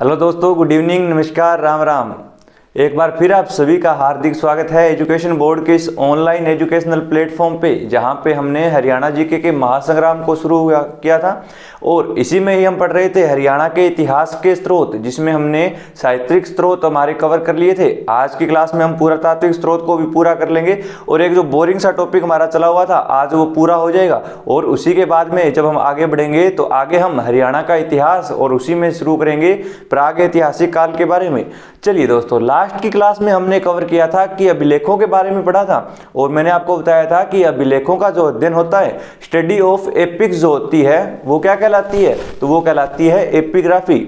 Hello दोस्तों, good evening, नमस्कार, राम राम। एक बार फिर आप सभी का हार्दिक स्वागत है एजुकेशन बोर्ड के इस ऑनलाइन एजुकेशनल प्लेटफॉर्म पे, जहां पे हमने हरियाणा जीके के महासंग्राम को शुरू किया था और इसी में ही हम पढ़ रहे थे हरियाणा के इतिहास के स्रोत, जिसमें हमने साहित्यिक स्रोत हमारे कवर कर लिए थे। आज की क्लास में हम पुरातात्विक स्रोत को भी पूरा कर लेंगे और एक जो बोरिंग सा टॉपिक हमारा चला हुआ था आज वो पूरा हो जाएगा। और उसी के बाद में जब हम आगे बढ़ेंगे तो आगे हम हरियाणा का इतिहास और उसी में शुरू करेंगे प्राग ऐतिहासिक काल के बारे में। चलिए दोस्तों, लास्ट की क्लास में हमने कवर किया था कि अभिलेखों के बारे में पढ़ा था और मैंने आपको बताया था कि अभिलेखों का जो अध्ययन होता है, स्टडी ऑफ एपिक्स जो होती है वो क्या कहलाती है, तो वो कहलाती है एपिग्राफी।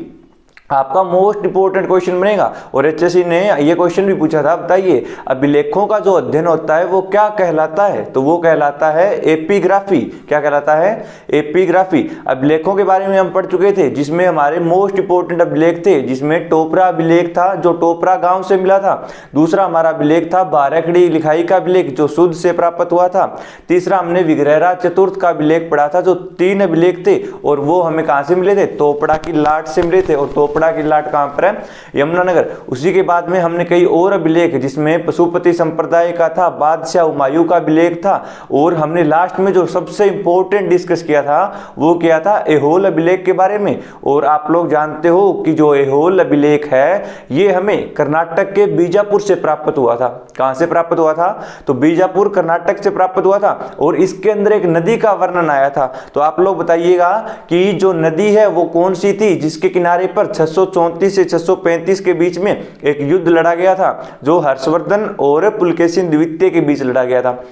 आपका मोस्ट इंपोर्टेंट क्वेश्चन बनेगा और एचएससी ने ये क्वेश्चन भी पूछा था, बताइए अभिलेखों का जो अध्ययन होता है वो क्या कहलाता है, तो वो कहलाता है एपिग्राफी। क्या कहलाता है? एपिग्राफी। अभिलेखों के बारे में हम पढ़ चुके थे, जिसमें हमारे मोस्ट इंपोर्टेंट अभिलेख थे, जिसमें टोपरा अभिलेख था जो टोपरा गांव से मिला था। दूसरा हमारा अभिलेख था बारहखड़ी लिखाई का अभिलेख जो शुद्ध से प्राप्त हुआ था। तीसरा हमने विग्रहराज चतुर्थ का अभिलेख पढ़ा था जो 3 अभिलेख थे और वो हमें कहां से मिले थे? तोपड़ा की लाट से मिले थे। और तोपड़ा की लाट कहां पर है? यमुनानगर। उसी के बाद में हमने कई और अभिलेख, जिसमें पशुपति संप्रदाय का था, बादशाह हुमायूं का अभिलेख था और हमने लास्ट में जो सबसे इंपॉर्टेंट डिस्कस किया था वो किया था ऐहोल अभिलेख के बारे में। और आप लोग जानते हो कि जो ऐहोल अभिलेख है ये हमें कर्नाटक के बीजापुर से प्राप्त हुआ था। कहां से प्राप्त हुआ था? तो बीजापुर कर्नाटक से प्राप्त हुआ था और इसके अंदर एक नदी का वर्णन आया था। तो आप लोग बताइएगा कि जो नदी है वो कौन सी थी जिसके किनारे पर 634 से 635 के बीच में एक युद्ध लड़ा गया था, जो हर्षवर्धन और पुलकेशिन द्वितीय के बीच लड़ा गया था।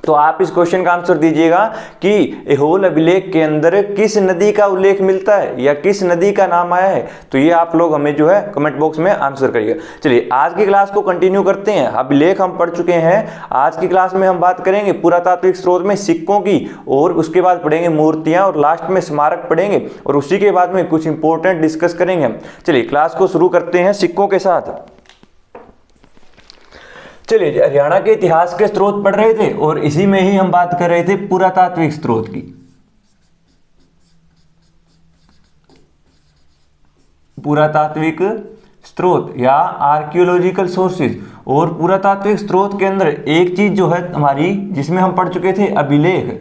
तो आप इस क्वेश्चन का आंसर दीजिएगा कि ऐहोल अभिलेख के अंदर किस नदी का उल्लेख मिलता है या किस नदी का नाम आया है, तो ये आप लोग हमें जो है कमेंट बॉक्स में आंसर करिएगा। चलिए आज की क्लास को कंटिन्यू करते हैं। अभिलेख हम पढ़ चुके हैं। आज की क्लास में हम बात करेंगे पुरातात्विक स्रोत में सिक्कों की और उसके बाद पढ़ेंगे मूर्तियां और लास्ट में स्मारक पढ़ेंगे और उसी के बाद में कुछ इंपॉर्टेंट डिस्कस करेंगे हम। चलिए क्लास को शुरू करते हैं सिक्कों के साथ। चलिए, हरियाणा के इतिहास के स्रोत पढ़ रहे थे और इसी में ही हम बात कर रहे थे पुरातात्विक स्रोत की। पुरातात्विक स्रोत या आर्कियोलॉजिकल सोर्सेज। और पुरातात्विक स्रोत के अंदर एक चीज जो है हमारी, जिसमें हम पढ़ चुके थे अभिलेख।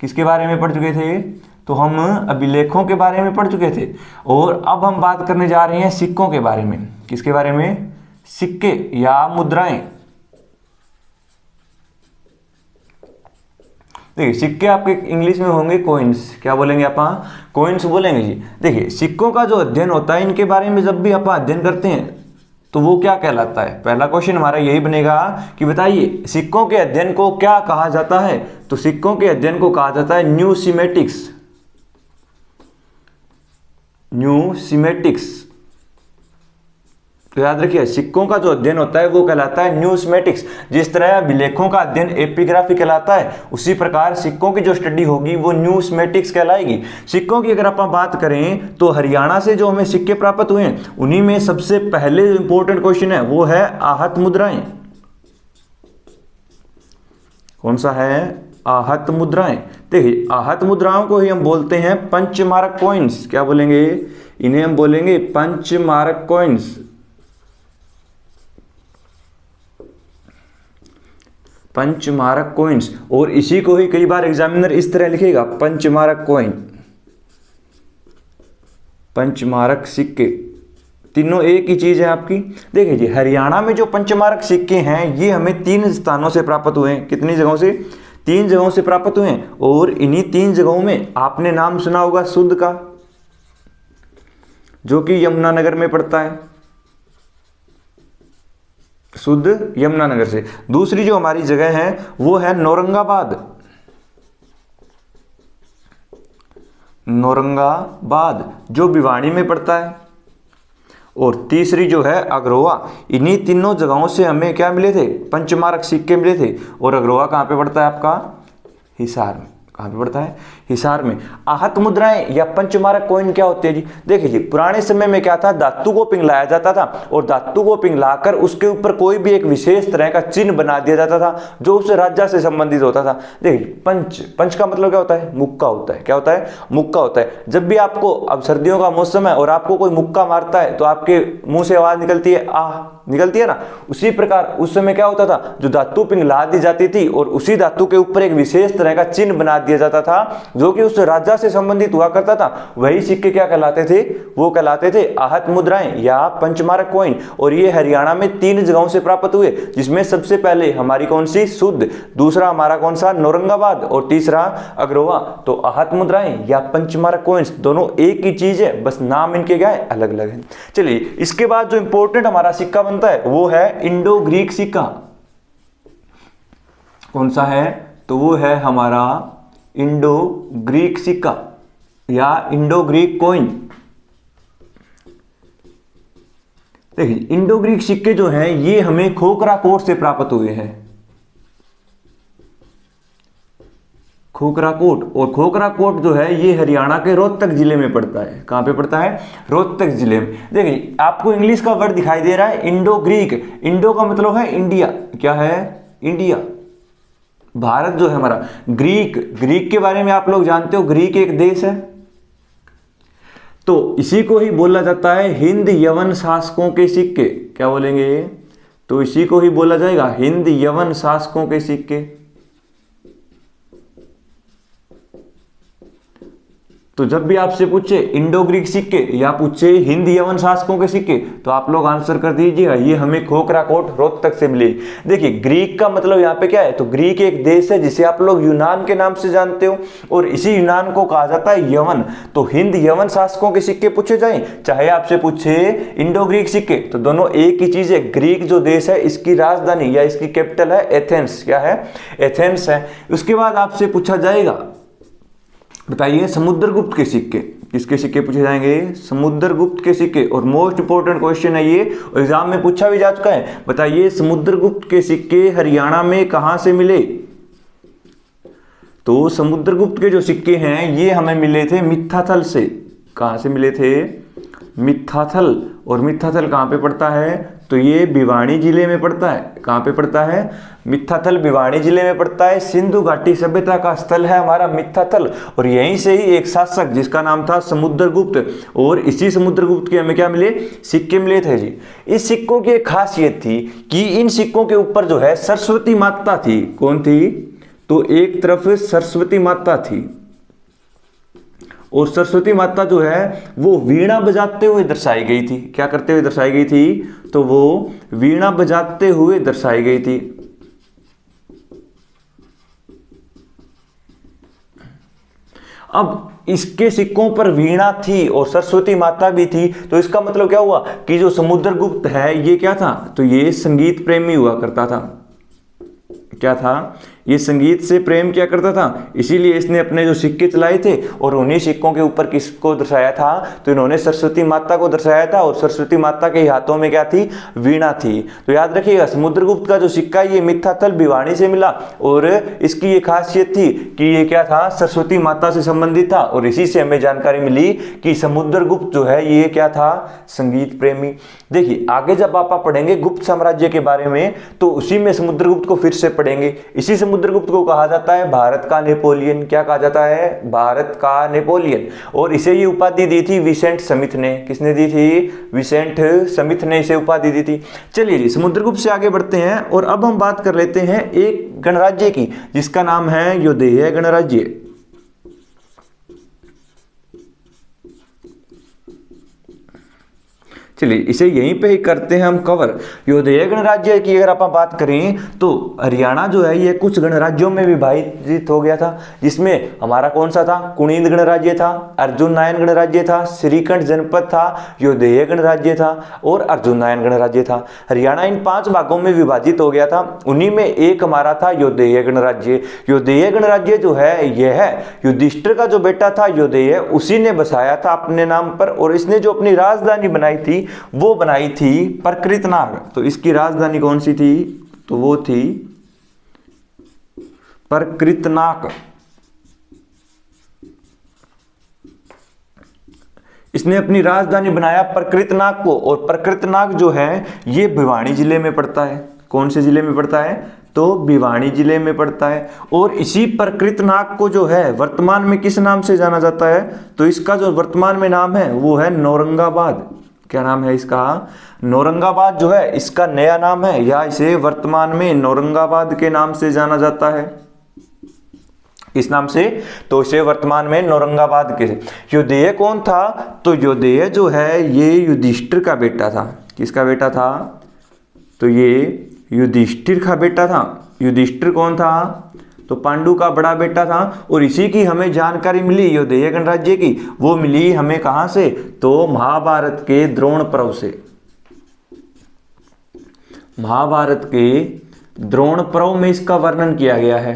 किसके बारे में पढ़ चुके थे? तो हम अभिलेखों के बारे में पढ़ चुके थे। और अब हम बात करने जा रहे हैं सिक्कों के बारे में। किसके बारे में? सिक्के या मुद्राएं। देखिए, सिक्के आपके इंग्लिश में होंगे कॉइन्स। क्या बोलेंगे आप? कॉइन्स बोलेंगे जी। देखिए, सिक्कों का जो अध्ययन होता है, इनके बारे में जब भी आप अध्ययन करते हैं तो वो क्या कहलाता है? पहला क्वेश्चन हमारा यही बनेगा कि बताइए सिक्कों के अध्ययन को क्या कहा जाता है? तो सिक्कों के अध्ययन को कहा जाता है न्यूसिमेटिक्स। न्यूसिमेटिक्स। तो याद रखिए, सिक्कों का जो अध्ययन होता है वो कहलाता है न्यूस्मेटिक्स। जिस तरह अभिलेखों का अध्ययन एपिग्राफी कहलाता है, उसी प्रकार सिक्कों की जो स्टडी होगी वो न्यूस्मेटिक्स कहलाएगी। सिक्कों की अगर आप बात करें तो हरियाणा से जो हमें सिक्के प्राप्त हुए हैं उन्हीं में सबसे पहले जो इंपॉर्टेंट क्वेश्चन है वो है आहत मुद्राएं। कौन सा है? आहत मुद्राएं। देखिए, आहत मुद्राओं को ही हम बोलते हैं पंचमारक कॉइन्स। क्या बोलेंगे? इन्हें हम बोलेंगे पंचमारक कॉइन्स। पंचमारक कॉइन्स। और इसी को ही कई बार एग्जामिनर इस तरह लिखेगा, पंचमारक कॉइन, पंचमारक सिक्के। तीनों एक ही चीज है आपकी। देखिए जी, हरियाणा में जो पंचमारक सिक्के हैं ये हमें 3 स्थानों से प्राप्त हुए हैं। कितनी जगहों से? 3 जगहों से प्राप्त हुए हैं। और इन्हीं 3 जगहों में आपने नाम सुना होगा शुद्ध का, जो कि यमुनानगर में पड़ता है। शुद्ध यमुनानगर से। दूसरी जो हमारी जगह है वो है नौरंगाबाद। नौरंगाबाद जो भिवाड़ी में पड़ता है। और तीसरी जो है अग्रोहा। इन्हीं तीनों जगहों से हमें क्या मिले थे? पंचमारक सिक्के मिले थे। और अग्रोहा कहां पे पड़ता है आपका? हिसार में। कहाँ पे पड़ता है? हिसार में। आहत मुद्राएं या पंचमारक कॉइन क्या होते हैं जी? देखिए जी, पुराने समय में क्या था, धातु को पिघलाया जाता था और धातु को पिघलाकर उसके ऊपर कोई भी एक विशेष तरह का चिन्ह बना दिया जाता था जो उस राज्य से संबंधित होता था। देखिए पंच, पंच का मतलब क्या होता है? मुक्का होता है। क्या होता है? मुक्का होता है। जब भी आपको, अब सर्दियों का मौसम है और आपको कोई मुक्का मारता है तो आपके मुंह से आवाज निकलती है, आह निकलती है ना। उसी प्रकार उस समय क्या होता था, जो धातु पिघला दी जाती थी और उसी धातु के ऊपर एक विशेष तरह का चिन्ह बना दिया जाता था जो कि उस राजा से संबंधित हुआ करता था, वही सिक्के क्या कहलाते थे? वो कहलाते थे आहत मुद्राएं या पंचमारक कॉइन। और ये हरियाणा में 3 जगहों से प्राप्त हुए, जिसमें सबसे पहले हमारी कौन सी? शुद्ध, दूसरा हमारा कौन सा? नौरंगाबाद, और तीसरा अग्रोहा। तो आहत मुद्राएं या पंचमारक कॉइन्स दोनों एक ही चीज है, बस नाम इनके क्या है? अलग अलग है। चलिए इसके बाद जो इंपॉर्टेंट हमारा सिक्का बनता है वो है इंडो ग्रीक सिक्का। कौन सा है? तो वो है हमारा इंडो ग्रीक सिक्का या इंडो ग्रीक कॉइन। देखिए इंडो ग्रीक सिक्के जो हैं ये हमें खोखरा कोट से प्राप्त हुए हैं। खोखरा कोट, और खोखरा कोट जो है ये हरियाणा के रोहतक जिले में पड़ता है। कहां पे पड़ता है? रोहतक जिले में। देखिए आपको इंग्लिश का वर्ड दिखाई दे रहा है इंडो ग्रीक। इंडो का मतलब है इंडिया। क्या है? इंडिया, भारत जो है हमारा। ग्रीक, ग्रीक के बारे में आप लोग जानते हो, ग्रीक एक देश है। तो इसी को ही बोला जाता है हिंद यवन शासकों के सिक्के। क्या बोलेंगे? तो इसी को ही बोला जाएगा हिंद यवन शासकों के सिक्के। तो जब भी आपसे पूछे इंडो ग्रीक सिक्के या पूछे हिंद यवन शासकों के सिक्के तो आप लोग आंसर कर दीजिएगा ये हमें खोखरा कोट रोहतक से मिले। देखिए ग्रीक का मतलब यहाँ पे क्या है? तो ग्रीक एक देश है जिसे आप लोग यूनान के नाम से जानते हो और इसी यूनान को कहा जाता है यवन। तो हिंद यवन शासकों के सिक्के पूछे जाए, चाहे आपसे पूछे इंडो ग्रीक सिक्के, तो दोनों एक ही चीज है। ग्रीक जो देश है इसकी राजधानी या इसकी कैपिटल है एथेंस। क्या है? एथेंस है। उसके बाद आपसे पूछा जाएगा, बताइए समुद्रगुप्त के सिक्के। किसके सिक्के पूछे जाएंगे? समुद्रगुप्त के सिक्के। और मोस्ट इंपोर्टेंट क्वेश्चन है ये, एग्जाम में पूछा भी जा चुका है। बताइए समुद्रगुप्त के सिक्के हरियाणा में कहां से मिले? तो समुद्रगुप्त के जो सिक्के हैं ये हमें मिले थे मिथ्याथल से। कहां से मिले थे? मिथ्याथल। और मिथ्याथल कहां पे पड़ता है? तो ये भिवानी जिले में पड़ता है। कहां पे पड़ता है? मिथ्याथल भिवानी जिले में पड़ता है। सिंधु घाटी सभ्यता का स्थल है हमारा मिथ्याथल। और यहीं से ही एक शासक जिसका नाम था समुद्रगुप्त, और इसी समुद्रगुप्त के हमें क्या मिले? सिक्के मिले थे जी। इस सिक्कों की एक खासियत थी कि इन सिक्कों के ऊपर जो है सरस्वती माता थी। कौन थी? तो एक तरफ सरस्वती माता थी और सरस्वती माता जो है वो वीणा बजाते हुए दर्शाई गई थी। क्या करते हुए दर्शाई गई थी? तो वो वीणा बजाते हुए दर्शाई गई थी। अब इसके सिक्कों पर वीणा थी और सरस्वती माता भी थी, तो इसका मतलब क्या हुआ कि जो समुद्रगुप्त है ये क्या था? तो ये संगीत प्रेमी हुआ करता था। क्या था? ये संगीत से प्रेम किया करता था, इसीलिए इसने अपने जो सिक्के चलाए थे और उन्हीं सिक्कों के ऊपर किसको दर्शाया था? तो इन्होंने सरस्वती माता को दर्शाया था और सरस्वती माता के हाथों में क्या थी? वीणा थी। तो याद रखिएगा समुद्रगुप्त का जो सिक्का ये मिथ्याथल भिवानी से मिला और इसकी ये खासियत थी कि ये क्या था? सरस्वती माता से संबंधित था। और इसी से हमें जानकारी मिली कि समुद्रगुप्त जो है ये क्या था? संगीत प्रेमी। देखिए आगे जब आप पढ़ेंगे गुप्त साम्राज्य के बारे में तो उसी में समुद्रगुप्त को फिर से पढ़ेंगे। इसी समुद्रगुप्त को कहा जाता है भारत का नेपोलियन। क्या कहा जाता है? भारत का नेपोलियन। और इसे ये उपाधि दी थी विसेंट स्मिथ ने। किसने दी थी? विसेंट स्मिथ ने इसे उपाधि दी थी। चलिए जी समुद्रगुप्त से आगे बढ़ते हैं और अब हम बात कर लेते हैं एक गणराज्य की जिसका नाम है यौधेय गणराज्य। चलिए इसे यहीं पे ही करते हैं हम कवर। यौधेय गणराज्य की अगर आप बात करें तो हरियाणा जो है ये कुछ गणराज्यों में विभाजित हो गया था, जिसमें हमारा कौन सा था? कुणिद गणराज्य था, अर्जुन नायन गणराज्य था, श्रीखंड जनपद था, यौधेय गणराज्य था और अर्जुन नायन गणराज्य था। हरियाणा इन 5 भागों में विभाजित हो गया था, उन्हीं में एक हमारा था यौधेय गणराज्य। यौधेय गणराज्य जो है यह युधिष्ठिर का जो बेटा था यौधेय, उसी ने बसाया था अपने नाम पर। और इसने जो अपनी राजधानी बनाई थी वो बनाई थी प्रकृतनाग। तो इसकी राजधानी कौन सी थी? तो वो थी प्रकृतनाग। इसने अपनी राजधानी बनाया प्रकृतनाग को, और प्रकृतनाग जो है ये भिवानी जिले में पड़ता है। कौन से जिले में पड़ता है? तो भिवानी जिले में पड़ता है। और इसी प्रकृतनाग को जो है वर्तमान में किस नाम से जाना जाता है? तो इसका जो वर्तमान में नाम है वो है नौरंगाबाद। क्या नाम है इसका? नौरंगाबाद जो है इसका नया नाम है, या इसे वर्तमान में नौरंगाबाद के नाम से जाना जाता है। इस नाम से, तो इसे वर्तमान में नौरंगाबाद के। योधेय कौन था? तो योधेय जो है ये युधिष्ठिर का बेटा था। किसका बेटा था? तो ये युधिष्ठिर का बेटा था। युधिष्ठिर कौन था? तो पांडु का बड़ा बेटा था। और इसी की हमें जानकारी मिली योधेय गणराज्य की, वो मिली हमें कहां से? तो महाभारत के द्रोण पर्व से। महाभारत के द्रोण पर्व में इसका वर्णन किया गया है।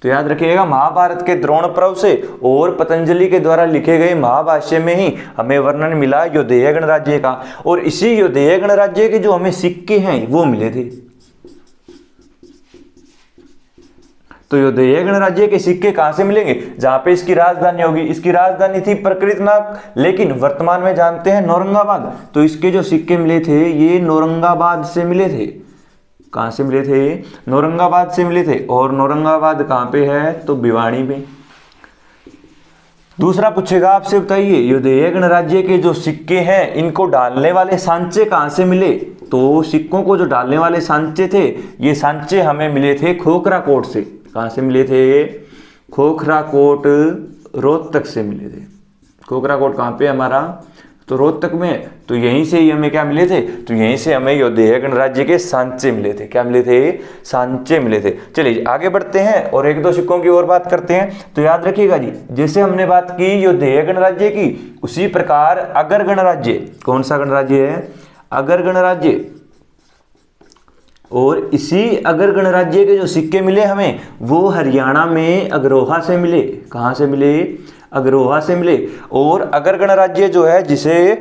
तो याद रखिएगा, महाभारत के द्रोण पर्व से और पतंजलि के द्वारा लिखे गए महाभाष्य में ही हमें वर्णन मिला योधेय गणराज्य का। और इसी योधेय गणराज्य के जो हमें सिक्के हैं वो मिले थे। तो योधेय गणराज्य के सिक्के कहां से मिलेंगे? जहां पे इसकी राजधानी होगी। इसकी राजधानी थी प्रकृतनाग, लेकिन वर्तमान में जानते हैं नौरंगाबाद। तो इसके जो सिक्के मिले थे ये नौरंगाबाद से मिले थे। कहां से मिले थे? नौरंगाबाद से मिले थे। और नौरंगाबाद कहां पे है? तो भिवानी में। दूसरा पूछेगा आपसे, बताइए योधेय गणराज्य के जो सिक्के हैं इनको डालने वाले सांचे कहां से मिले? तो सिक्कों को जो डालने वाले सांचे थे ये सांचे हमें मिले थे खोखरा कोट से। कहां से मिले थे? खोखरा कोट रोहतक से मिले थे। खोखरा कोट कहां पे हमारा? तो रोहतक में। तो यहीं से ही हमें क्या मिले थे? तो यहीं से हमें योधेय गणराज्य के सांचे मिले थे। क्या मिले थे? सांचे मिले थे। चलिए आगे बढ़ते हैं और एक दो सिक्कों की और बात करते हैं। तो याद रखिएगा जी, जैसे हमने बात की योधेय गणराज्य की, उसी प्रकार अगर गणराज्य, कौन सा गणराज्य है? अगर गणराज्य। और इसी अगर गणराज्य के जो सिक्के मिले हमें वो हरियाणा में अग्रोहा से मिले। कहां से मिले? अग्रोहा से मिले। और अगर गणराज्य जो है जिसे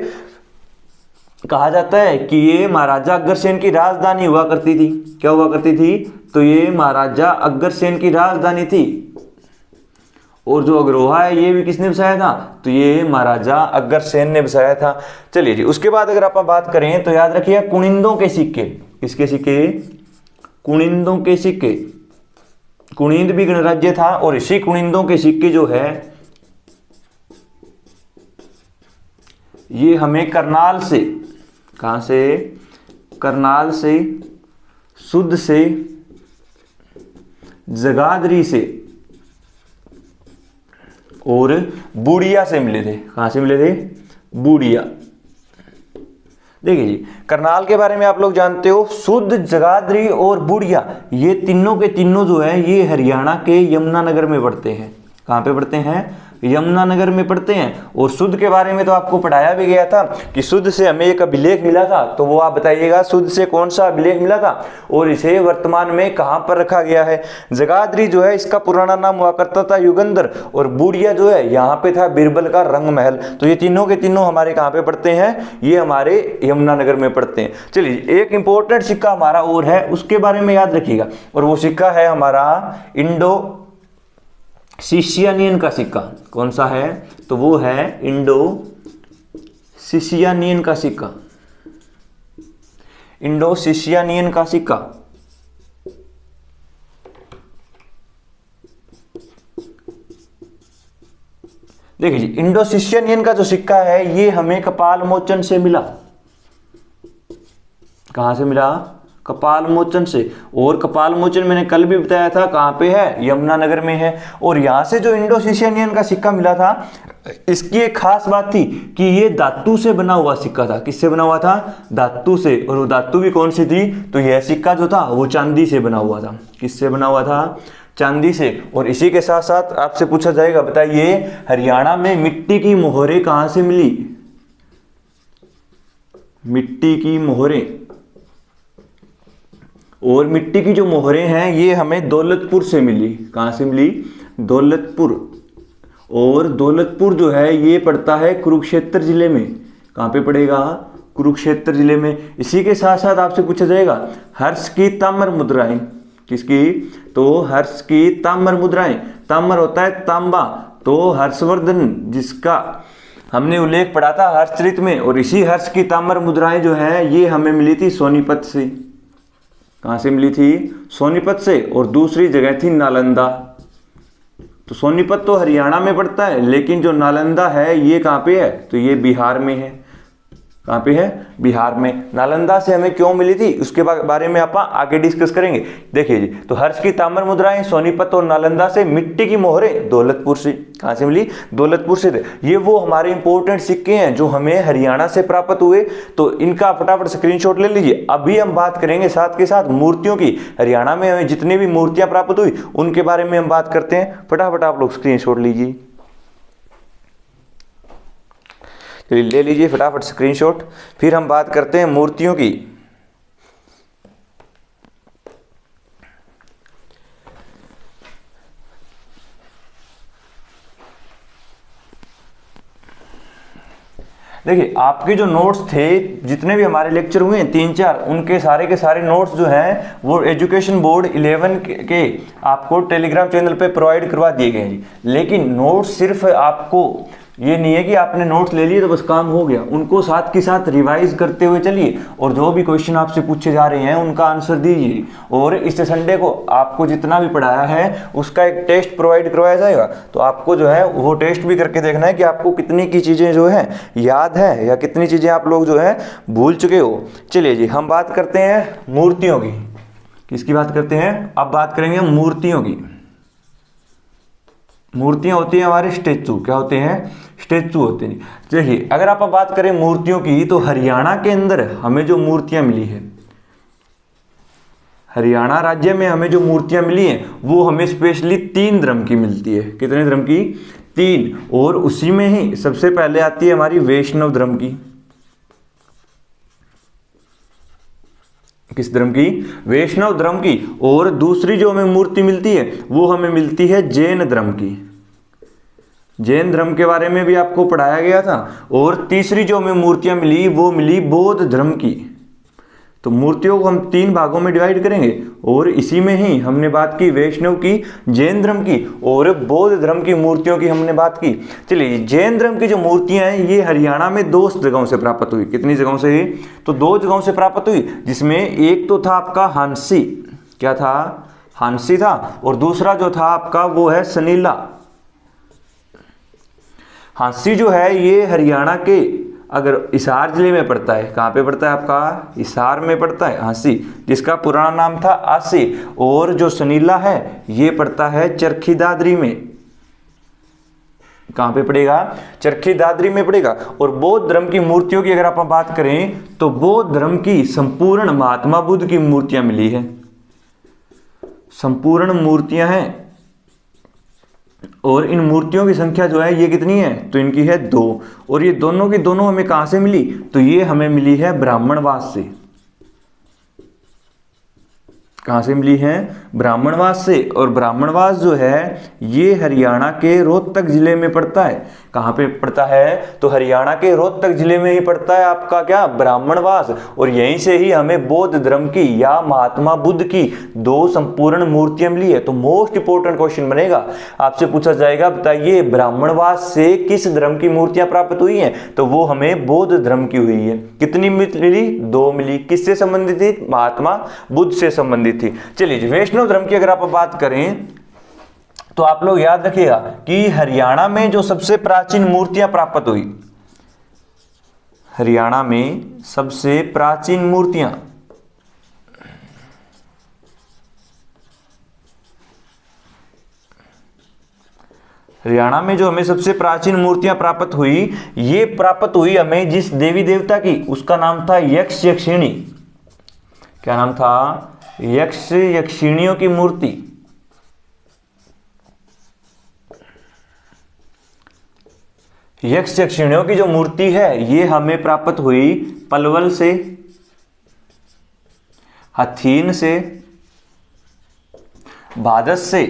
कहा जाता है कि ये महाराजा अग्रसेन की राजधानी हुआ करती थी। क्या हुआ करती थी? तो ये महाराजा अग्रसेन की राजधानी थी। और जो अग्रोहा है ये भी किसने बसाया था? तो ये महाराजा अग्रसेन ने बसाया था। चलिए जी, उसके बाद अगर आप बात करें तो याद रखिए कुनिंदों के सिक्के। किसके सिक्के? कुनिंदों के सिक्के। कुनिंद भी गणराज्य था और इसी कुनिंदों के सिक्के जो है ये हमें करनाल से, कहां से? करनाल से, सुध से, जगाधरी से और बूढ़िया से मिले थे। कहां से मिले थे? बूढ़िया। देखिए जी, करनाल के बारे में आप लोग जानते हो, सुध, जगाधरी और बूढ़िया ये तीनों के तीनों जो है ये हरियाणा के यमुनानगर में पड़ते हैं। कहां पे पड़ते हैं? यमुनानगर में पड़ते हैं। और सुध के बारे में तो आपको पढ़ाया भी गया था कि सुध से हमें एक अभिलेख मिला था। तो वो आप बताइएगा सुध से कौन सा अभिलेख मिला था और इसे वर्तमान में कहां पर रखा गया है? जगाधरी जो है इसका पुराना नाम हुआ करता था युगंधर, और बूढ़िया जो है यहाँ पे था बीरबल का रंग महल। तो ये तीनों के तीनों हमारे कहां पे पड़ते हैं? ये हमारे यमुनानगर में पड़ते हैं। चलिए एक इंपॉर्टेंट सिक्का हमारा और है, उसके बारे में याद रखिएगा। और वो सिक्का है हमारा इंडो सिसियानियन का सिक्का। कौन सा है? तो वो है इंडो सिसियानियन का सिक्का। इंडो सिसियानियन का सिक्का। देखिए जी, इंडो सिसियानियन का जो सिक्का है ये हमें कपाल मोचन से मिला। कहां से मिला? कपाल मोचन से। और कपाल मोचन मैंने कल भी बताया था कहां पे है? यमुनानगर में है। और यहां से जो इंडो सिसियानियन का सिक्का मिला था इसकी एक खास बात थी कि ये धातु से बना हुआ सिक्का था। किससे बना हुआ था? धातु से। और वो धातु भी कौन सी थी? तो यह सिक्का जो था वो चांदी से बना हुआ था। किससे बना हुआ था? चांदी से। और इसी के साथ साथ आपसे पूछा जाएगा, बताइए हरियाणा में मिट्टी की मोहरें कहां से मिली? मिट्टी की मोहरें। और मिट्टी की जो मोहरें हैं ये हमें दौलतपुर से मिली। कहां से मिली? दौलतपुर। और दौलतपुर जो है ये पड़ता है कुरुक्षेत्र जिले में। कहां पे पड़ेगा? कुरुक्षेत्र जिले में। इसी के साथ साथ आपसे पूछा जाएगा हर्ष की ताम्र मुद्राएं। किसकी? तो हर्ष की ताम्र मुद्राएं। ताम्र होता है तांबा। तो हर्षवर्धन जिसका हमने उल्लेख पढ़ा था हर्षचरित में, और इसी हर्ष की ताम्र मुद्राएं जो है ये हमें मिली थी सोनीपत से। कहाँ से मिली थी? सोनीपत से। और दूसरी जगह थी नालंदा। तो सोनीपत तो हरियाणा में पड़ता है, लेकिन जो नालंदा है ये कहाँ पे है? तो ये बिहार में है। कहाँ पे है? बिहार में। नालंदा से हमें क्यों मिली थी उसके बारे में आप आगे डिस्कस करेंगे। देखिए जी, तो हर्ष की ताम्र मुद्राएं सोनीपत और नालंदा से, मिट्टी की मोहरें दौलतपुर से। कहाँ से मिली? दौलतपुर से। ये वो हमारे इंपॉर्टेंट सिक्के हैं जो हमें हरियाणा से प्राप्त हुए, तो इनका फटाफट स्क्रीनशॉट ले लीजिए। अभी हम बात करेंगे साथ के साथ मूर्तियों की। हरियाणा में हमें जितनी भी मूर्तियां प्राप्त हुई उनके बारे में हम बात करते हैं। फटाफट आप लोग स्क्रीनशॉट लीजिए, ले लीजिए फटाफट स्क्रीनशॉट। फिर हम बात करते हैं मूर्तियों की। देखिए, आपके जो नोट्स थे, जितने भी हमारे लेक्चर हुए हैं 3-4, उनके सारे के सारे नोट्स जो हैं वो एजुकेशन बोर्ड 11 के आपको टेलीग्राम चैनल पे प्रोवाइड करवा दिए गए हैं। लेकिन नोट्स सिर्फ आपको ये नहीं है कि आपने नोट्स ले लिए तो बस काम हो गया, उनको साथ के साथ रिवाइज करते हुए चलिए, और जो भी क्वेश्चन आपसे पूछे जा रहे हैं उनका आंसर दीजिए। और इस संडे को आपको जितना भी पढ़ाया है उसका एक टेस्ट प्रोवाइड करवाया जाएगा, तो आपको जो है वो टेस्ट भी करके देखना है कि आपको कितनी की चीज़ें जो है याद है या कितनी चीज़ें आप लोग जो है भूल चुके हो। चलिए जी, हम बात करते हैं मूर्तियों की। किसकी बात करते हैं? अब बात करेंगे मूर्तियों की। मूर्तियां होती हैं हमारे स्टेचू। क्या होते हैं? स्टेचू होते हैं। देखिए, अगर आप बात करें मूर्तियों की, तो हरियाणा के अंदर हमें जो मूर्तियां मिली है, हरियाणा राज्य में हमें जो मूर्तियां मिली हैं वो हमें स्पेशली 3 धर्म की मिलती है। कितने धर्म की? 3। और उसी में ही सबसे पहले आती है हमारी वैष्णव धर्म की। किस धर्म की? वैष्णव धर्म की। और दूसरी जो हमें मूर्ति मिलती है वो हमें मिलती है जैन धर्म की। जैन धर्म के बारे में भी आपको पढ़ाया गया था। और तीसरी जो हमें मूर्तियां मिली वो मिली बौद्ध धर्म की। तो मूर्तियों को हम 3 भागों में डिवाइड करेंगे, और इसी में ही हमने बात की वैष्णव की, जैन धर्म की और बौद्ध धर्म की मूर्तियों की हमने बात की। चलिए, जैन धर्म की जो मूर्तियां हैं ये हरियाणा में 2 जगहों से प्राप्त हुई। कितनी जगहों से? तो 2 जगहों से प्राप्त हुई, जिसमें एक तो था आपका हांसी। क्या था? हांसी था। और दूसरा जो था आपका वो है सनीला। हांसी जो है ये हरियाणा के अगर हिसार जिले में पड़ता है। कहाँ पे पड़ता है आपका? हिसार में पड़ता है हांसी, जिसका पुराना नाम था आसी। और जो सनीला है ये पड़ता है चरखी दादरी में। कहाँ पे पड़ेगा? चरखी दादरी में पड़ेगा। और बौद्ध धर्म की मूर्तियों की अगर आप बात करें तो बौद्ध धर्म की संपूर्ण महात्मा बुद्ध की मूर्तियां मिली है। संपूर्ण मूर्तियां हैं, और इन मूर्तियों की संख्या जो है ये कितनी है? तो इनकी है 2। और ये दोनों की दोनों हमें कहां से मिली? तो ये हमें मिली है ब्राह्मणवास से। कहां से मिली है? ब्राह्मणवास से। और ब्राह्मणवास जो है ये हरियाणा के रोहतक जिले में पड़ता है। कहां पे पड़ता है? तो हरियाणा के रोहतक जिले में ही पड़ता है आपका क्या? ब्राह्मणवास। और यहीं से ही हमें बौद्ध धर्म की या महात्मा बुद्ध की 2 संपूर्ण मूर्तियां मिली है। तो मोस्ट इंपोर्टेंट क्वेश्चन बनेगा, आपसे पूछा जाएगा बताइए ब्राह्मणवास से किस धर्म की मूर्तियां प्राप्त हुई हैं? तो वो हमें बौद्ध धर्म की हुई है। कितनी मिली? 2 मिली। किससे संबंधित थी? महात्मा बुद्ध से संबंधित थी। चलिए, वैष्णव धर्म की अगर आप बात करें तो आप लोग याद रखिएगा कि हरियाणा में जो सबसे प्राचीन मूर्तियां प्राप्त हुई, हरियाणा में सबसे प्राचीन मूर्तियां, हरियाणा में जो हमें सबसे प्राचीन मूर्तियां प्राप्त हुई, ये प्राप्त हुई हमें जिस देवी देवता की, उसका नाम था यक्ष यक्षिणी। क्या नाम था? यक्ष यक्षिणियों की मूर्ति। यक्ष यक्षिणियों की जो मूर्ति है ये हमें प्राप्त हुई पलवल से, हथीन से, भादस से,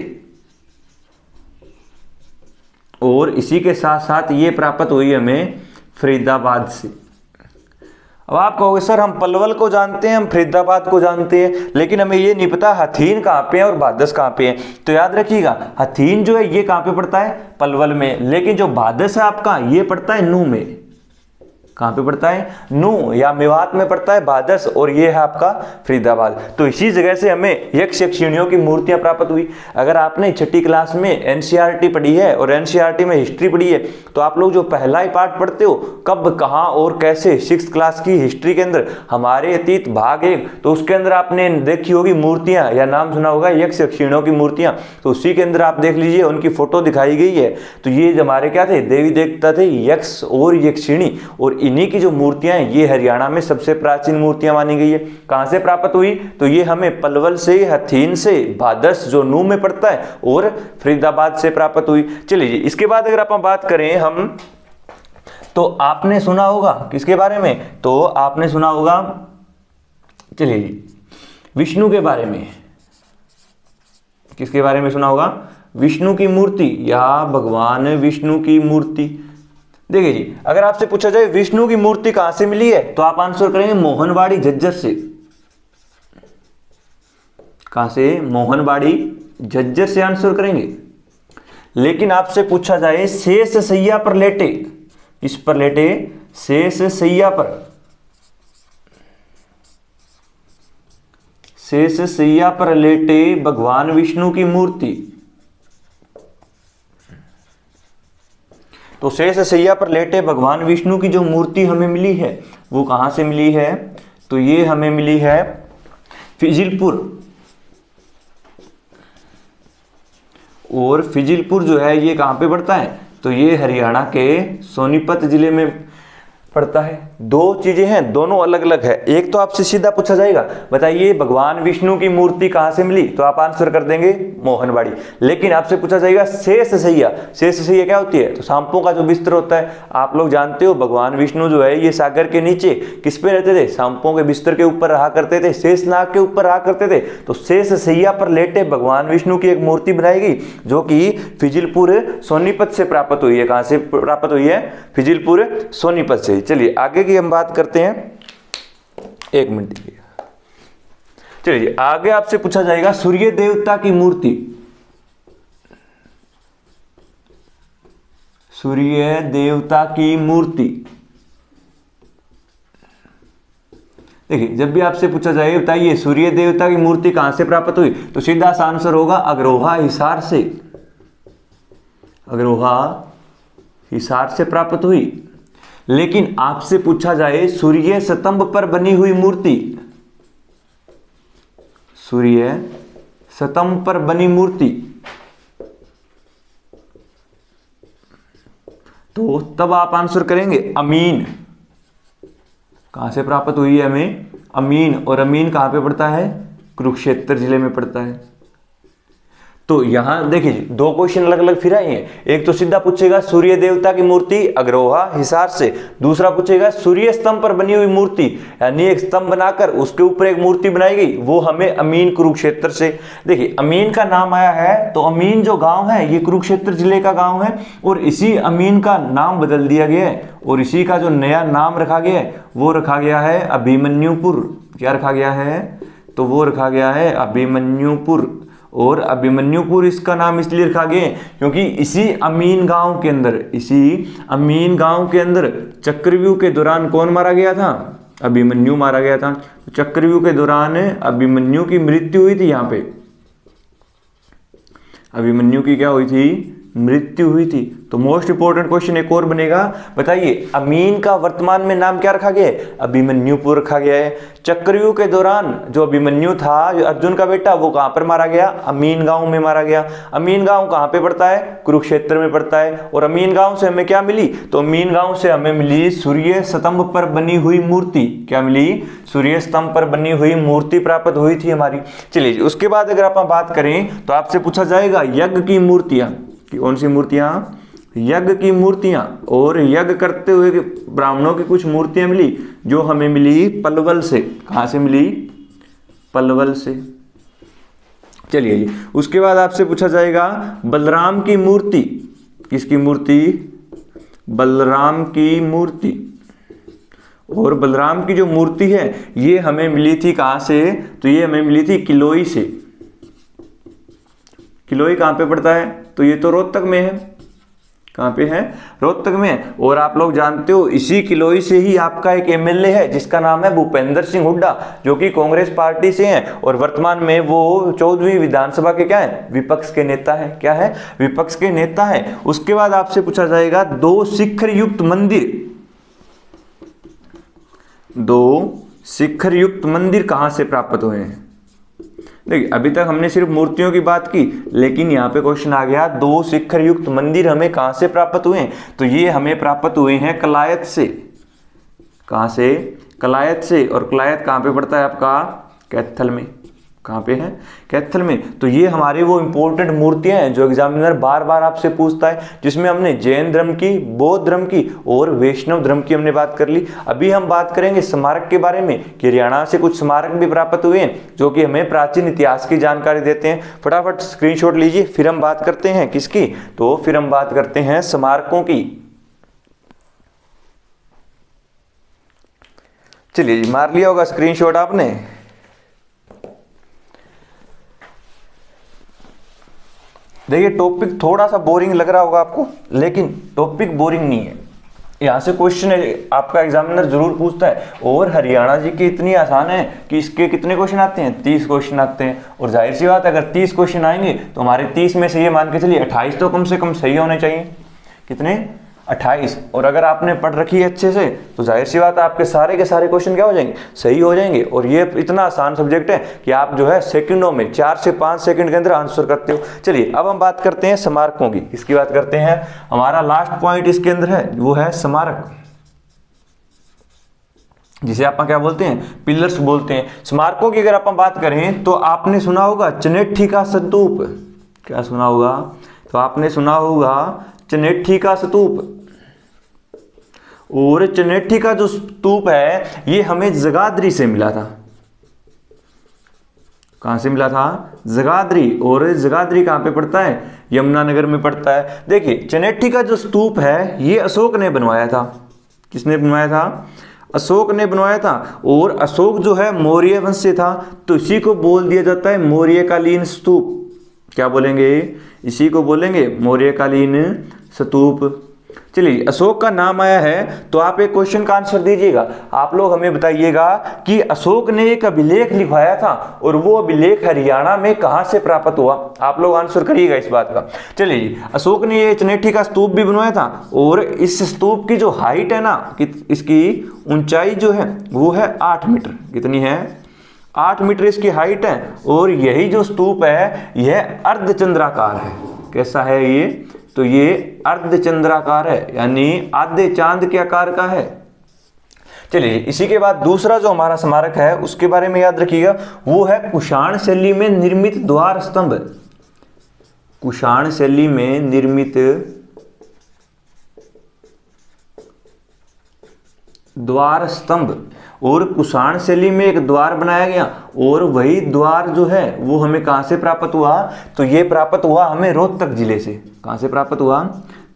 और इसी के साथ साथ ये प्राप्त हुई हमें फरीदाबाद से। अब आप कहोगे सर हम पलवल को जानते हैं, हम फरीदाबाद को जानते हैं, लेकिन हमें ये नहीं पता हथीन कहाँ पे है और भादस कहाँ पे है। तो याद रखिएगा हथीन जो है ये कहाँ पे पड़ता है, पलवल में, लेकिन जो भादस है आपका ये पड़ता है नू में। कहाँ पे पड़ता है, नू या मेवात में पड़ता है भादस, और ये है आपका फरीदाबाद। तो इसी जगह से हमें यक्ष यक्षिणियों की मूर्तियां प्राप्त हुई। अगर आपने छठी क्लास में एनसीईआरटी पढ़ी है और एनसीईआरटी में हिस्ट्री पढ़ी है, तो आप लोग जो पहला ही पार्ट पढ़ते हो कब कहाँ और कैसे, 6th क्लास की हिस्ट्री के अंदर हमारे अतीत भाग 1, तो उसके अंदर आपने देखी होगी मूर्तियां या नाम सुना होगा यक्ष यक्षिणियों की मूर्तियां, तो उसी के अंदर आप देख लीजिए उनकी फोटो दिखाई गई है। तो ये हमारे क्या थे, देवी देवता थे यक्ष और यक्षिणी, और इन्हीं की जो मूर्तियां हैं ये हरियाणा में सबसे प्राचीन मूर्तियां मानी गई है। कहां से प्राप्त हुई, तो ये हमें पलवल से, हथीन से, भादस जो नू में पड़ता है, और फरीदाबाद से प्राप्त हुई। चलिए इसके बाद अगर आप बात करें हम, तो आपने सुना होगा किसके बारे में, तो आपने सुना होगा, चलिए विष्णु के बारे में। किसके बारे में सुना होगा, विष्णु की मूर्ति या भगवान विष्णु की मूर्ति। देखिए जी, अगर आपसे पूछा जाए विष्णु की मूर्ति कहां से मिली है, तो आप आंसर करेंगे मोहनबाड़ी झज्जर से। कहां से, मोहनबाड़ी झज्जर से आंसर करेंगे। लेकिन आपसे पूछा जाए शेष सैया पर लेटे, इस पर लेटे, शेष सैया पर, शेष सैया पर लेटे भगवान विष्णु की मूर्ति, तो शेष सैया पर लेटे भगवान विष्णु की जो मूर्ति हमें मिली है वो कहां से मिली है, तो ये हमें मिली है फिजिलपुर। और फिजिलपुर जो है ये कहां पे पड़ता है, तो ये हरियाणा के सोनीपत जिले में पड़ता है। दो चीजें हैं, दोनों अलग अलग है। एक तो आपसे सीधा पूछा जाएगा बताइए भगवान विष्णु की मूर्ति कहां से मिली, तो आप आंसर कर देंगे मोहनबाड़ी। लेकिन आपसे पूछा जाएगा शेष सैया, शेष सैया क्या होती है, तो सांपों का जो बिस्तर होता है। आप लोग जानते हो भगवान विष्णु जो है ये सागर के नीचे किस पे रहते थे, सांपों के बिस्तर के ऊपर रहा करते थे, शेषनाग के ऊपर रहा करते थे। तो शेष सैया पर लेटे भगवान विष्णु की एक मूर्ति बनाई गई जो कि फिजिलपुर सोनीपत से प्राप्त हुई है। कहां से प्राप्त हुई है, फिजिलपुर सोनीपत से। चलिए आगे की हम बात करते हैं, एक मिनट दीजिए। चलिए आगे आपसे पूछा जाएगा सूर्य देवता की मूर्ति, सूर्य देवता की मूर्ति। देखिए जब भी आपसे पूछा जाए बताइए सूर्य देवता की मूर्ति कहां से प्राप्त हुई, तो सीधा सा आंसर होगा अग्रोहा हिसार से, अग्रोहा हिसार से प्राप्त हुई। लेकिन आपसे पूछा जाए सूर्य स्तंभ पर बनी हुई मूर्ति, सूर्य स्तंभ पर बनी मूर्ति, तो तब आप आंसर करेंगे अमीन। कहां से प्राप्त हुई है हमें, अमीन। और अमीन कहां पे पड़ता है, कुरुक्षेत्र जिले में पड़ता है। तो यहां देखिए दो क्वेश्चन अलग अलग फिर आए हैं। एक तो सीधा पूछेगा सूर्य देवता की मूर्ति अग्रोहा हिसार से, दूसरा पूछेगा सूर्य स्तंभ पर बनी हुई मूर्ति, यानी एक स्तंभ बनाकर उसके ऊपर एक मूर्ति बनाई गई, वो हमें अमीन कुरुक्षेत्र से। देखिए अमीन का नाम आया है, तो अमीन जो गांव है ये कुरुक्षेत्र जिले का गांव है, और इसी अमीन का नाम बदल दिया गया है, और इसी का जो नया नाम रखा गया है वो रखा गया है अभिमन्युपुर। क्या रखा गया है, तो वो रखा गया है अभिमन्युपुर। और अभिमन्युपुर इसका नाम इसलिए रखा गया क्योंकि इसी अमीन गांव के अंदर, इसी अमीन गांव के अंदर चक्रव्यूह के दौरान कौन मारा गया था, अभिमन्यु मारा गया था। चक्रव्यूह के दौरान अभिमन्यु की मृत्यु हुई थी, यहाँ पे अभिमन्यु की क्या हुई थी, मृत्यु हुई थी। तो मोस्ट इंपोर्टेंट क्वेश्चन एक और बनेगा, बताइए अमीन का वर्तमान में नाम क्या रखा गया है, अभिमन्युपुर रखा गया है। चक्रव्यूह के दौरान जो अभिमन्यु था, जो अर्जुन का बेटा, वो कहां पर मारा गया, अमीन गांव में मारा गया। अमीन गांव कहां पे पड़ता है, कुरुक्षेत्र में पड़ता है। और अमीन गांव से हमें क्या मिली, तो अमीन गांव से हमें मिली सूर्य स्तंभ पर बनी हुई मूर्ति। क्या मिली, सूर्य स्तंभ पर बनी हुई मूर्ति प्राप्त हुई थी हमारी। चलिए उसके बाद अगर आप बात करें तो आपसे पूछा जाएगा यज्ञ की मूर्तियां, कौन सी मूर्तियां, यज्ञ की मूर्तियां। और यज्ञ करते हुए ब्राह्मणों की कुछ मूर्तियां मिली जो हमें मिली पलवल से। कहां से मिली, पलवल से। चलिए जी उसके बाद आपसे पूछा जाएगा बलराम की मूर्ति, किसकी मूर्ति, बलराम की मूर्ति। और बलराम की जो मूर्ति है ये हमें मिली थी कहाँ से, तो ये हमें मिली थी किलोई से। किलोई कहाँ पे पड़ता है, तो ये तो रोहतक में है। कहाँ पे है, रोहतक में है। और आप लोग जानते हो इसी किलोई से ही आपका एक एमएलए है जिसका नाम है भूपेंद्र सिंह हुड्डा, जो कि कांग्रेस पार्टी से हैं और वर्तमान में वो 14वीं विधानसभा के क्या है, विपक्ष के नेता है। क्या है, विपक्ष के नेता है। उसके बाद आपसे पूछा जाएगा 2 शिखर युक्त मंदिर, 2 शिखर युक्त मंदिर कहां से प्राप्त हुए हैं। देखिए अभी तक हमने सिर्फ मूर्तियों की बात की, लेकिन यहाँ पे क्वेश्चन आ गया 2 शिखर युक्त मंदिर हमें कहां से प्राप्त हुए हैं, तो ये हमें प्राप्त हुए हैं कलायत से। कहां से, कलायत से। और कलायत कहां पे पड़ता है आपका, कैथल में। कहां पे है, कैथल में। तो ये हमारी वो इंपॉर्टेंट मूर्तियां हैं जो एग्जामिनर बार बार आपसे पूछता है, जिसमें हमने जैन धर्म की, बौद्ध धर्म की और वैष्णव धर्म की हमने बात कर ली। अभी हम बात करेंगे स्मारक के बारे में कि हरियाणा से कुछ स्मारक भी प्राप्त हुए हैं जो कि हमें प्राचीन इतिहास की जानकारी देते हैं। फटाफट स्क्रीनशॉट लीजिए, फिर हम बात करते हैं किसकी, तो फिर हम बात करते हैं स्मारकों की। चलिए मार लिया होगा स्क्रीनशॉट आपने। देखिए टॉपिक थोड़ा सा बोरिंग लग रहा होगा आपको, लेकिन टॉपिक बोरिंग नहीं है। यहाँ से क्वेश्चन आपका एग्जामिनर जरूर पूछता है, और हरियाणा जी के इतनी आसान है कि इसके कितने क्वेश्चन आते हैं, 30 क्वेश्चन आते हैं। और जाहिर सी बात है अगर 30 क्वेश्चन आएंगे तो हमारे 30 में से ये मान के चलिए 28 तो कम से कम सही होने चाहिए। कितने, 28। और अगर आपने पढ़ रखी है अच्छे से तो जाहिर सी बात है आपके सारे के सारे क्वेश्चन क्या हो जाएंगे, सही हो जाएंगे। और ये इतना आसान सब्जेक्ट है कि आप जो है सेकंडों में 4 से 5 सेकंड के अंदर आंसर करते हो। चलिए अब हम बात करते हैं स्मारकों की। किसकी बात करते हैं, हमारा लास्ट पॉइंट इसके अंदर है वो है स्मारक, जिसे आप क्या बोलते हैं, पिलर्स बोलते हैं। स्मारकों की अगर आप बात करें तो आपने सुना होगा चनेट्ठी का स्तूप। क्या सुना होगा, तो आपने सुना होगा चनेट्ठी का स्तूप। और चनेट्ठी का जो स्तूप है ये हमें जगाधरी से मिला था। कहां से मिला था, जगाधरी। और जगाधरी कहां पे पड़ता है, यमुनानगर में पड़ता है। देखिए चनेट्ठी का जो स्तूप है ये अशोक ने बनवाया था। किसने बनवाया था, अशोक ने बनवाया था। और अशोक जो है मौर्य वंश से था, तो इसी को बोल दिया जाता है मौर्यकालीन स्तूप। क्या बोलेंगे, इसी को बोलेंगे मौर्यकालीन स्तूप। चलिए अशोक का नाम आया है तो आप एक क्वेश्चन का आंसर दीजिएगा। आप लोग हमें बताइएगा कि अशोक ने एक अभिलेख लिखवाया था और वो अभिलेख हरियाणा में कहां से प्राप्त हुआ। आप लोग आंसर करिएगा इस बात का। चलिए अशोक ने ये चनेट्ठी का स्तूप भी बनवाया था, और इस स्तूप की जो हाइट है ना, इसकी ऊंचाई जो है वो है 8 मीटर। कितनी है, 8 मीटर इसकी हाइट है। और यही जो स्तूप है यह अर्धचंद्राकार है। कैसा है ये, तो ये अर्धचंद्राकार है, यानी आधे चांद के आकार का है। चलिए इसी के बाद दूसरा जो हमारा स्मारक है उसके बारे में याद रखिएगा, वो है कुषाण शैली में निर्मित द्वार स्तंभ। कुषाण शैली में निर्मित द्वार स्तंभ। और कुषाण शैली में एक द्वार बनाया गया, और वही द्वार जो है वो हमें कहां से प्राप्त हुआ, तो ये प्राप्त हुआ हमें रोहतक जिले से। कहां से प्राप्त हुआ,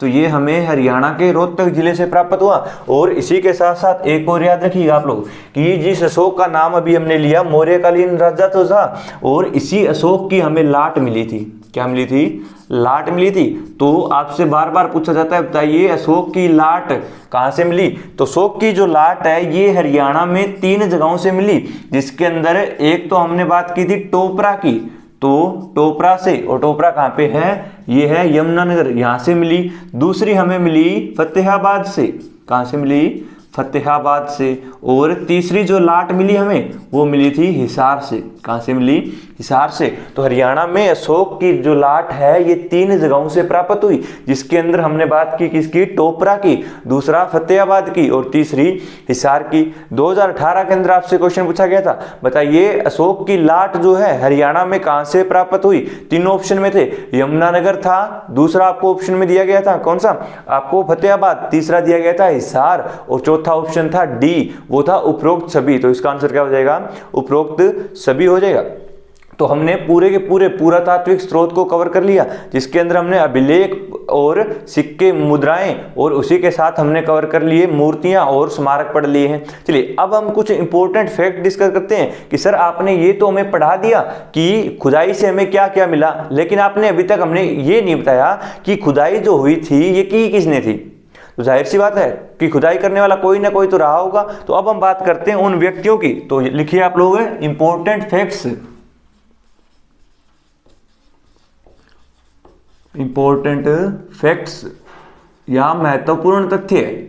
तो ये हमें हरियाणा के रोहतक जिले से प्राप्त हुआ। और इसी के साथ साथ एक और याद रखिएगा आप लोग कि जिस अशोक का नाम अभी हमने लिया मौर्यकालीन राजा तो था, और इसी अशोक की हमें लाट मिली थी। क्या मिली थी, लाट मिली थी। तो आपसे बार बार पूछा जाता है बताइए अशोक की लाट कहां से मिली, तो अशोक की जो लाट है ये हरियाणा में 3 जगहों से मिली, जिसके अंदर एक तो हमने बात की थी टोपरा की, तो टोपरा से, और टोपरा कहां पे है, ये है यमुनानगर, यहां से मिली। दूसरी हमें मिली फतेहाबाद से। कहां से मिली, फतेहाबाद से। और तीसरी जो लाट मिली हमें वो मिली थी हिसार से। कहां से मिली, हिसार से। तो हरियाणा में अशोक की जो लाट है ये 3 जगहों से प्राप्त हुई, जिसके अंदर हमने बात की किसकी, टोपरा की, दूसरा फतेहाबाद की, और तीसरी हिसार की। 2018 के अंदर आपसे क्वेश्चन पूछा गया था, बताइए अशोक की लाट जो है हरियाणा में कहां से प्राप्त हुई। तीनों ऑप्शन में थे, यमुनानगर था, दूसरा आपको ऑप्शन में दिया गया था कौन सा, आपको फतेहाबाद, तीसरा दिया गया था हिसार, और चौथा ऑप्शन था डी, वो था उपरोक्त सभी। तो इसका आंसर क्या हो जाएगा, उपरोक्त सभी हो जाएगा। तो हमने पूरे के पूरे पुरातात्विक स्रोत को कवर कर लिया, जिसके अंदर हमने अभिलेख और सिक्के, मुद्राएं, और उसी के साथ हमने कवर कर लिए मूर्तियां और स्मारक पढ़ लिए हैं। चलिए अब हम कुछ इंपॉर्टेंट फैक्ट डिस्कस करते हैं कि सर आपने ये तो हमें पढ़ा दिया कि खुदाई से हमें क्या क्या मिला, लेकिन आपने अभी तक हमने ये नहीं बताया कि खुदाई जो हुई थी ये की किसने थी। तो जाहिर सी बात है कि खुदाई करने वाला कोई ना कोई तो रहा होगा। तो अब हम बात करते हैं उन व्यक्तियों की। तो लिखिए आप लोग इंपॉर्टेंट फैक्ट्स, इंपॉर्टेंट फैक्ट्स या महत्वपूर्ण तथ्य।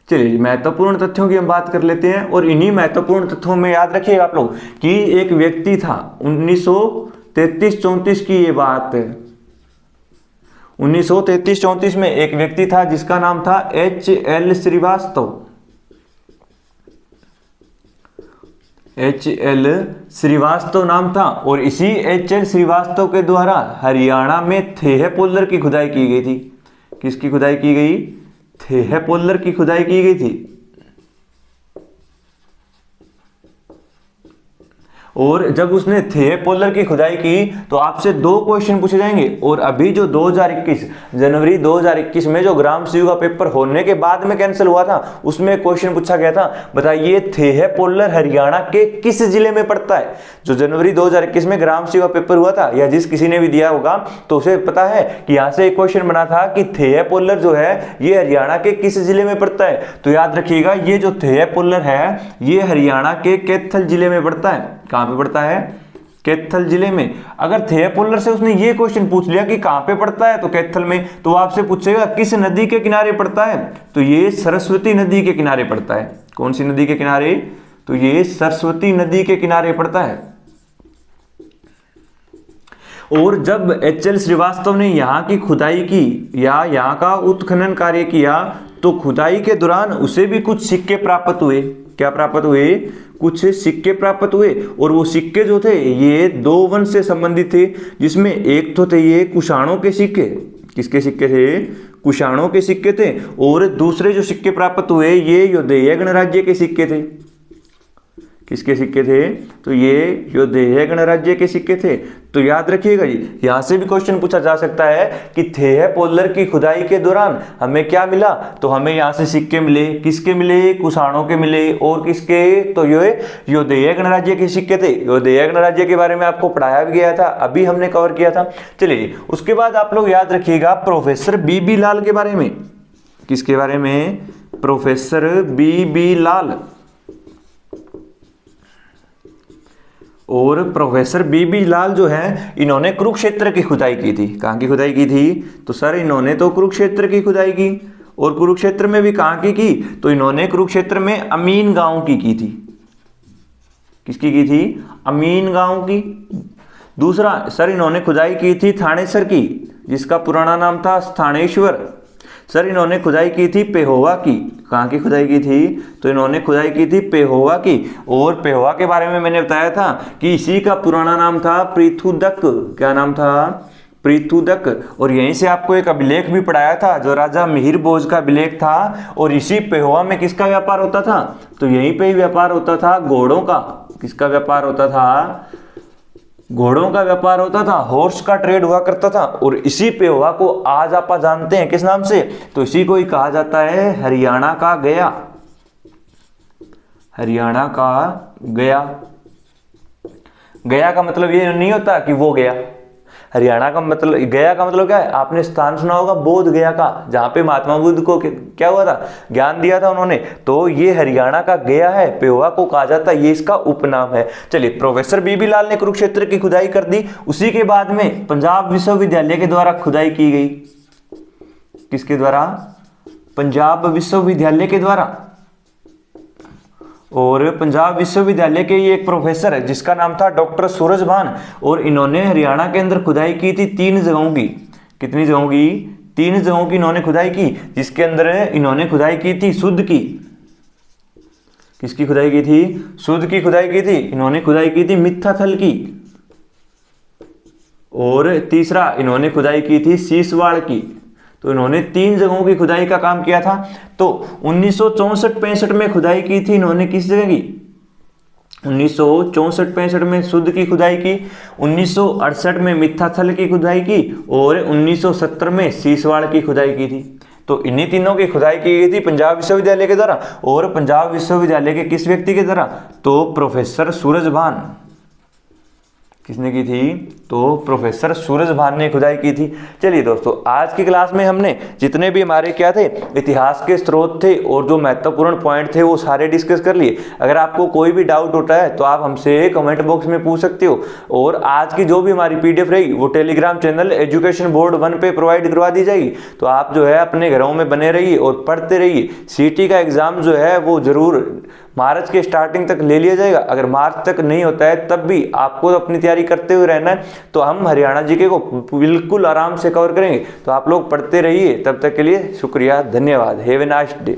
चलिए महत्वपूर्ण तथ्यों की हम बात कर लेते हैं, और इन्हीं महत्वपूर्ण तथ्यों में याद रखिएगा आप लोग कि एक व्यक्ति था 1933-34 की ये बात है। 1933-34 में एक व्यक्ति था जिसका नाम था H.L. श्रीवास्तव। H.L. श्रीवास्तव नाम था, और इसी H.L. श्रीवास्तव के द्वारा हरियाणा में थेह पोल्लर की खुदाई की गई थी। किसकी खुदाई की गई? थेह पोल्लर की खुदाई की गई थी। और जब उसने थेह पोल्लर की खुदाई की तो आपसे 2 क्वेश्चन पूछे जाएंगे। और अभी जो 2021 जनवरी 2021 में जो ग्राम सीयू का पेपर होने के बाद में कैंसिल हुआ था, उसमें क्वेश्चन पूछा गया था, बताइए थेह पोल्लर हरियाणा के किस जिले में पड़ता है। जो जनवरी 2021 में ग्राम सीयू का पेपर हुआ था, या जिस किसी ने भी दिया होगा तो उसे पता है कि यहां से एक क्वेश्चन बना था कि थेह पोल्लर जो है ये हरियाणा के किस जिले में पड़ता है। तो याद रखिएगा ये जो थेह पोल्लर है ये हरियाणा के कैथल जिले में पड़ता है। कहां पे पड़ता है? कैथल जिले में। अगर थेह पोल्लर से उसने ये क्वेश्चन पूछ लिया कि कहां पे पड़ता है, तो कैथल में, तो वो आपसे पूछेगा किस नदी के किनारे पड़ता है, तो ये सरस्वती नदी के किनारे पड़ता है। कौन सी नदी के किनारे? तो ये सरस्वती नदी के किनारे पड़ता है। और जब H.L. श्रीवास्तव ने यहाँ की खुदाई की या यहाँ का उत्खनन कार्य किया, तो खुदाई के दौरान उसे भी कुछ सिक्के प्राप्त हुए। क्या प्राप्त हुए? कुछ सिक्के प्राप्त हुए। और वो सिक्के जो थे ये 2 वंश से संबंधित थे, जिसमें एक तो थे ये कुषाणों के सिक्के। किसके सिक्के थे? कुषाणों के सिक्के थे। और दूसरे जो सिक्के प्राप्त हुए ये यौधेय गणराज्य के सिक्के थे। किसके सिक्के थे? तो ये यौधेय गणराज्य के सिक्के थे। तो याद रखिएगा जी, यहां से भी क्वेश्चन पूछा जा सकता है कि थेह पोल्लर की खुदाई के दौरान हमें क्या मिला, तो हमें यहां से सिक्के मिले। किसके मिले? कुषाणों के मिले। और किसके? तो ये यौधेय गणराज्य के सिक्के थे। यौधेय गणराज्य के बारे में आपको पढ़ाया भी गया था, अभी हमने कवर किया था। चलिए उसके बाद आप लोग याद रखिएगा प्रोफेसर B.B. लाल के बारे में। किसके बारे में? Professor B.B. लाल। और प्रोफेसर B.B. लाल जो है इन्होंने कुरुक्षेत्र की खुदाई की थी। कहाँ की खुदाई की थी? तो सर इन्होंने तो कुरुक्षेत्र की खुदाई की। और कुरुक्षेत्र में भी कहाँ की? तो इन्होंने कुरुक्षेत्र में अमीन गांव की थी। किसकी की थी? अमीन गांव की। दूसरा सर इन्होंने खुदाई की थी थानेसर की, जिसका पुराना नाम था स्थानेश्वर। सर इन्होंने खुदाई की थी पेहोवा की। कहाँ की खुदाई की थी? तो इन्होंने खुदाई की थी पेहोवा की। और पेहोवा के बारे में मैंने बताया था कि इसी का पुराना नाम था पृथुदक। क्या नाम था? पृथुदक। और यहीं से आपको एक अभिलेख भी पढ़ाया था जो राजा मिहिर भोज का अभिलेख था। और इसी पेहोवा में किसका व्यापार होता था? तो यहीं पे ही व्यापार होता था घोड़ों का। किसका व्यापार होता था? घोड़ों का व्यापार होता था, हॉर्स का ट्रेड हुआ करता था। और इसी पेहोवा को आज आप जानते हैं किस नाम से? तो इसी को ही कहा जाता है हरियाणा का गया। हरियाणा का गया। गया का मतलब ये नहीं होता कि वो गया। हरियाणा का मतलब, गया का मतलब क्या है? आपने स्थान सुना होगा बोध गया का, जहां पे महात्मा बुद्ध को क्या हुआ था? ज्ञान दिया था उन्होंने। तो ये हरियाणा का गया है, पेहोवा को कहा जाता है, ये इसका उपनाम है। चलिए प्रोफेसर B.B. लाल ने कुरुक्षेत्र की खुदाई कर दी। उसी के बाद में पंजाब विश्वविद्यालय के द्वारा खुदाई की गई। किसके द्वारा? पंजाब विश्वविद्यालय के द्वारा। और पंजाब विश्वविद्यालय के ये एक प्रोफेसर है जिसका नाम था डॉक्टर सूरजभान। और इन्होंने हरियाणा के अंदर खुदाई की थी 3 जगहों की। कितनी जगहों की? 3 जगहों की इन्होंने खुदाई की, जिसके अंदर इन्होंने खुदाई की थी सुध की। किसकी खुदाई की थी? सुध की खुदाई की थी। इन्होंने खुदाई की थी मिथ्याथल की। और तीसरा इन्होंने खुदाई की थी सीसवाड़ की। तो इन्होंने 3 जगहों की खुदाई का काम किया था। तो 1964-65 में खुदाई की थी इन्होंने किस जगह की, 1964-65 में शुद्ध की खुदाई की, 1968 में मिथ्याथल की खुदाई की और 1970 में सीसवाड़ की खुदाई की थी। तो इन्हीं तीनों की खुदाई की गई थी पंजाब विश्वविद्यालय के द्वारा। और पंजाब विश्वविद्यालय के किस व्यक्ति के द्वारा, तो प्रोफेसर सूरजभान। किसने की थी, तो प्रोफेसर सूरजभान ने खुदाई की थी। चलिए दोस्तों, आज की क्लास में हमने जितने भी हमारे क्या थे इतिहास के स्रोत थे और जो महत्वपूर्ण पॉइंट थे वो सारे डिस्कस कर लिए। अगर आपको कोई भी डाउट होता है तो आप हमसे कमेंट बॉक्स में पूछ सकते हो। और आज की जो भी हमारी पीडीएफ रहेगी वो टेलीग्राम चैनल एजुकेशन बोर्ड 1 पे प्रोवाइड करवा दी जाएगी। तो आप जो है अपने घरों में बने रहिए और पढ़ते रहिए। सीटी का एग्जाम जो है वो जरूर मार्च के स्टार्टिंग तक ले लिया जाएगा। अगर मार्च तक नहीं होता है तब भी आपको अपनी तैयारी करते हुए रहना है। तो हम हरियाणा जीके को बिल्कुल आराम से कवर करेंगे। तो आप लोग पढ़ते रहिए। तब तक के लिए शुक्रिया, धन्यवाद। Have a nice day.